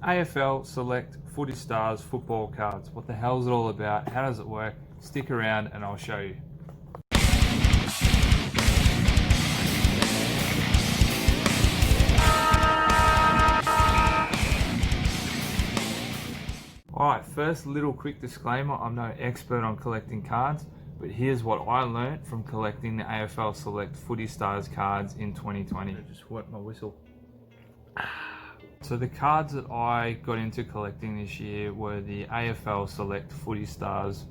AFL Select Footy Stars football cards. What the hell is it all about? How does it work? Stick around and I'll show you. Alright, first little quick disclaimer, I'm no expert on collecting cards, but here's what I learnt from collecting the AFL Select Footy Stars cards in 2020. I just wet my whistle. So the cards that I got into collecting this year were the AFL Select Footy Stars,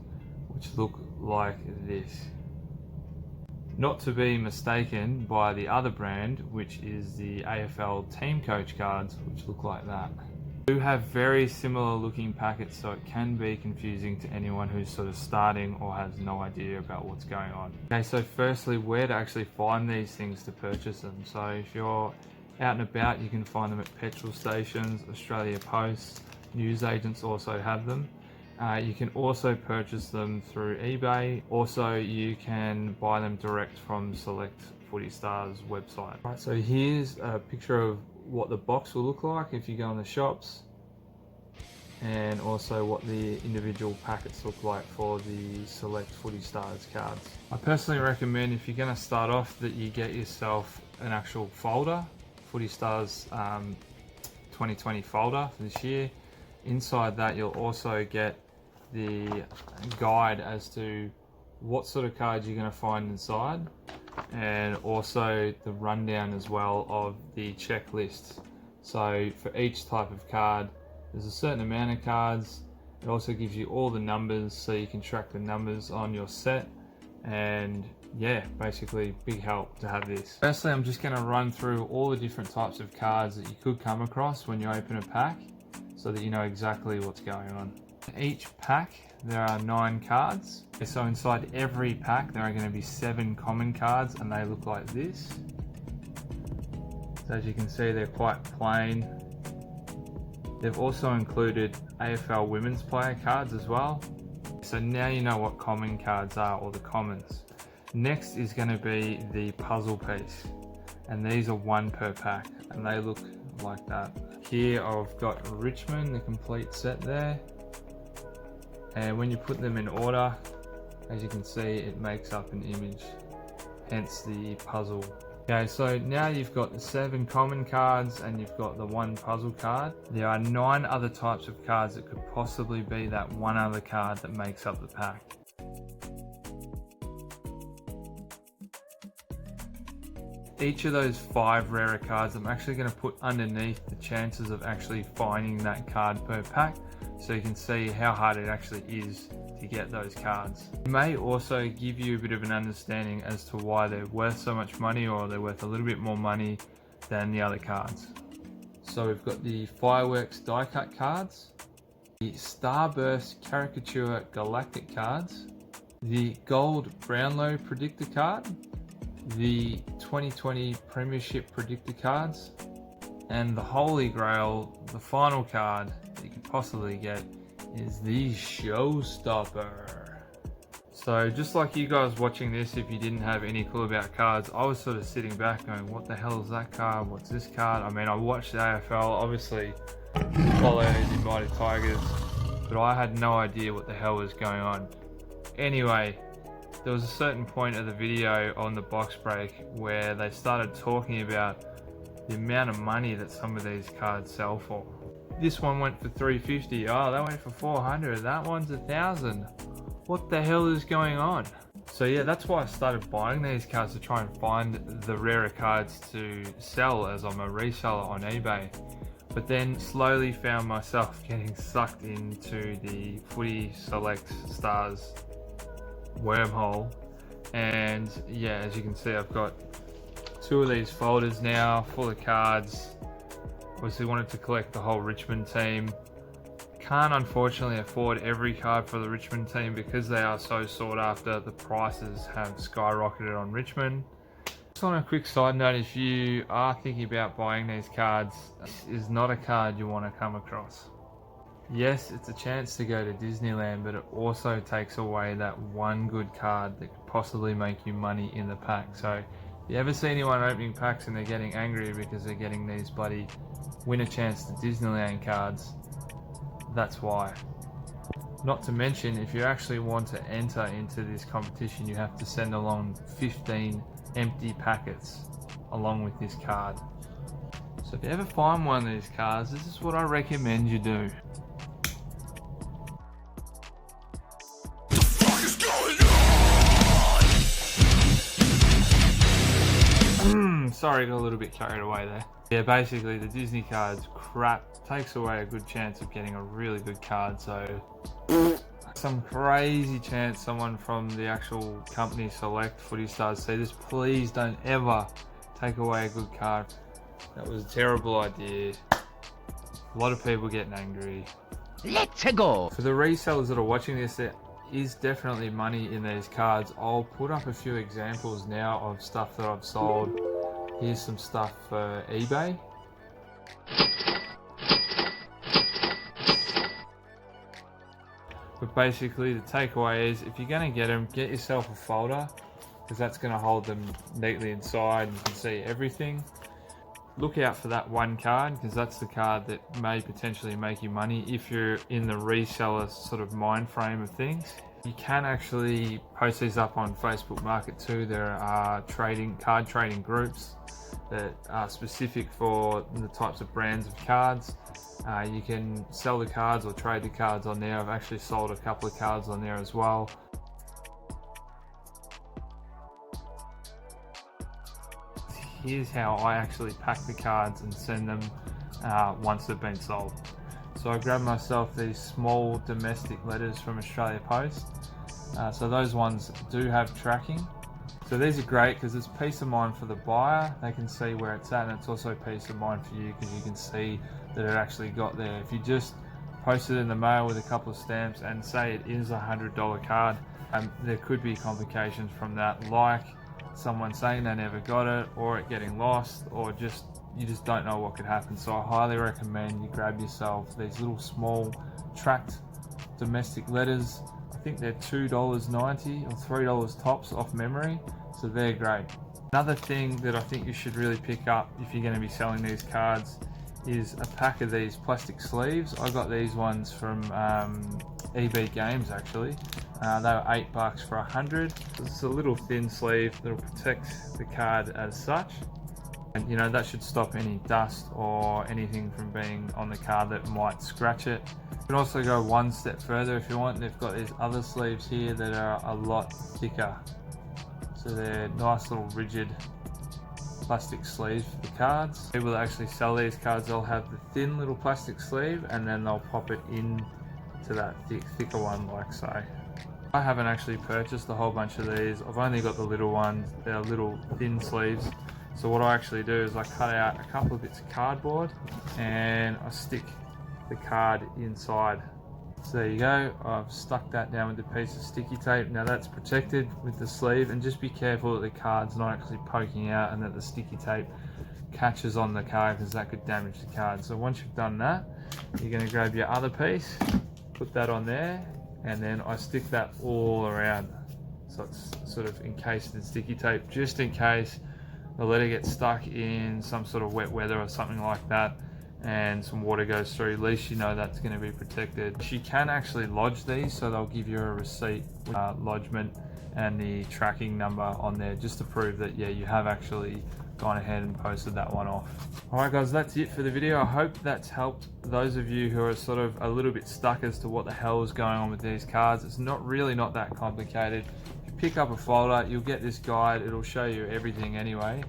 which look like this. Not to be mistaken by the other brand, which is the AFL Team Coach cards, which look like that. Do have very similar looking packets, so it can be confusing to anyone who's sort of starting or has no idea about what's going on. Okay, so firstly, where to actually find these things to purchase them. So if you're out and about, you can find them at petrol stations, Australia Post, news agents also have them. You can also purchase them through eBay. Also, you can buy them direct from Select Footy Star's website. Right, so here's a picture of what the box will look like if you go in the shops, and also what the individual packets look like for the Select Footy Stars cards. I personally recommend, if you're going to start off, that you get yourself an actual folder, Footy Stars 2020 folder for this year. Inside that you'll also get the guide as to what sort of cards you're going to find inside, and also the rundown as well of the checklist. So for each type of card, there's a certain amount of cards. It also gives you all the numbers, so you can track the numbers on your set. And yeah, basically big help to have this. Firstly, I'm just going to run through all the different types of cards that you could come across when you open a pack, so that you know exactly what's going on. Each pack there are 9 cards. So inside every pack there are going to be 7 common cards, and they look like this. So as you can see, they're quite plain. They've also included AFL women's player cards as well. So now you know what common cards are, or the commons. Next is going to be the puzzle piece, and these are 1 per pack, and they look like that. Here I've got Richmond, the complete set there. And when you put them in order, as you can see, it makes up an image, hence the puzzle. Okay, so now you've got the 7 common cards and you've got the 1 puzzle card. There are 9 other types of cards that could possibly be that 1 other card that makes up the pack. Each of those 5 rarer cards I'm actually going to put underneath the chances of actually finding that card per pack, so you can see how hard it actually is to get those cards. It may also give you a bit of an understanding as to why they're worth so much money, or they're worth a little bit more money than the other cards. So we've got the Fireworks die cut cards, the Starburst Caricature Galactic cards, the Gold Brownlow Predictor card, the 2020 Premiership Predictor cards, and the Holy Grail, the final card that you could possibly get, is the Showstopper. So just like you guys watching this, if you didn't have any clue about cards, I was sort of sitting back going, what the hell is that card? What's this card? I mean, I watched the AFL, obviously follow the Mighty Tigers, but I had no idea what the hell was going on. Anyway, there was a certain point of the video on the box break where they started talking about the amount of money that some of these cards sell for. This one went for $350. Oh, that went for $400. That one's $1,000. What the hell is going on? So yeah, that's why I started buying these cards, to try and find the rarer cards to sell, as I'm a reseller on eBay. But then slowly found myself getting sucked into the Footy Select Stars wormhole. And yeah, as you can see, I've got 2 of these folders now full of cards. Obviously wanted to collect the whole Richmond team. Can't unfortunately afford every card for the Richmond team because they are so sought after. The prices have skyrocketed on Richmond. Just on a quick side note, if you are thinking about buying these cards, this is not a card you want to come across. Yes, it's a chance to go to Disneyland, but it also takes away that 1 good card that could possibly make you money in the pack. So You ever see anyone opening packs and they're getting angry because they're getting these bloody win a chance to Disneyland cards? That's why. Not to mention, if you actually want to enter into this competition, you have to send along 15 empty packets along with this card. So if you ever find one of these cards, this is what I recommend you do. Sorry, got a little bit carried away there. Yeah, basically the Disney cards crap, takes away a good chance of getting a really good card. So some crazy chance someone from the actual company Select Footy Stars see this. Please don't ever take away a good card. That was a terrible idea. A lot of people getting angry. Let's go! For the resellers that are watching this, there is definitely money in these cards. I'll put up a few examples now of stuff that I've sold. Here's some stuff for eBay. But basically the takeaway is, if you're going to get them, get yourself a folder, because that's going to hold them neatly inside and you can see everything. Look out for that one card, because that's the card that may potentially make you money if you're in the reseller sort of mind frame of things. You can actually post these up on Facebook Market too. There are card trading groups that are specific for the types of brands of cards. You can sell the cards or trade the cards on there. I've actually sold a couple of cards on there as well. Here's how I actually pack the cards and send them once they've been sold. So I grabbed myself these small domestic letters from Australia Post. So those ones do have tracking. So these are great because it's peace of mind for the buyer. They can see where it's at, and it's also peace of mind for you because you can see that it actually got there. If you just post it in the mail with a couple of stamps and say it is a $100 card, there could be complications from that, like someone saying they never got it, or it getting lost, or you just don't know what could happen. So I highly recommend you grab yourself these little small tracked domestic letters. I think they're $2.90 or $3 tops off memory, so they're great. Another thing that I think you should really pick up if you're going to be selling these cards is a pack of these plastic sleeves. I got these ones from EB Games actually. They were $8 for 100. It's a little thin sleeve that'll protect the card as such. And you know, that should stop any dust or anything from being on the card that might scratch it. You can also go one step further if you want. They've got these other sleeves here that are a lot thicker. So they're nice little rigid plastic sleeves for the cards. People that actually sell these cards, they'll have the thin little plastic sleeve and then they'll pop it in to that thicker one like so. I haven't actually purchased a whole bunch of these. I've only got the little ones. They're little thin sleeves. So what I actually do is I cut out a couple of bits of cardboard and I stick the card inside. So there you go, I've stuck that down with a piece of sticky tape. Now that's protected with the sleeve, and just be careful that the card's not actually poking out and that the sticky tape catches on the card, because that could damage the card. So once you've done that, you're going to grab your other piece, put that on there, and then I stick that all around. So it's sort of encased in sticky tape, just in case the letter gets stuck in some sort of wet weather or something like that and some water goes through. At least you know that's going to be protected. You can actually lodge these, so they'll give you a receipt with lodgement and the tracking number on there, just to prove that yeah, you have actually gone ahead and posted that one off. Alright guys, that's it for the video. I hope that's helped those of you who are sort of a little bit stuck as to what the hell is going on with these cards. It's not that complicated. If you pick up a folder, you'll get this guide. It'll show you everything anyway.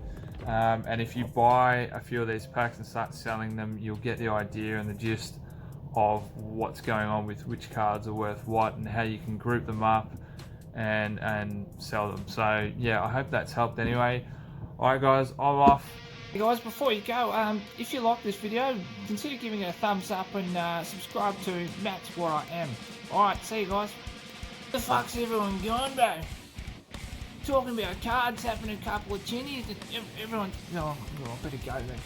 And if you buy a few of these packs and start selling them, you'll get the idea and the gist of what's going on with which cards are worth what and how you can group them up and sell them. So yeah, I hope that's helped anyway. Alright guys, I'm off. Hey guys, before you go, if you like this video, consider giving it a thumbs up and subscribe to Matt's What I Am. Alright, see you guys. The fuck's everyone going, bro? Talking about cards, having a couple of chinnies, everyone... Oh, I better go then.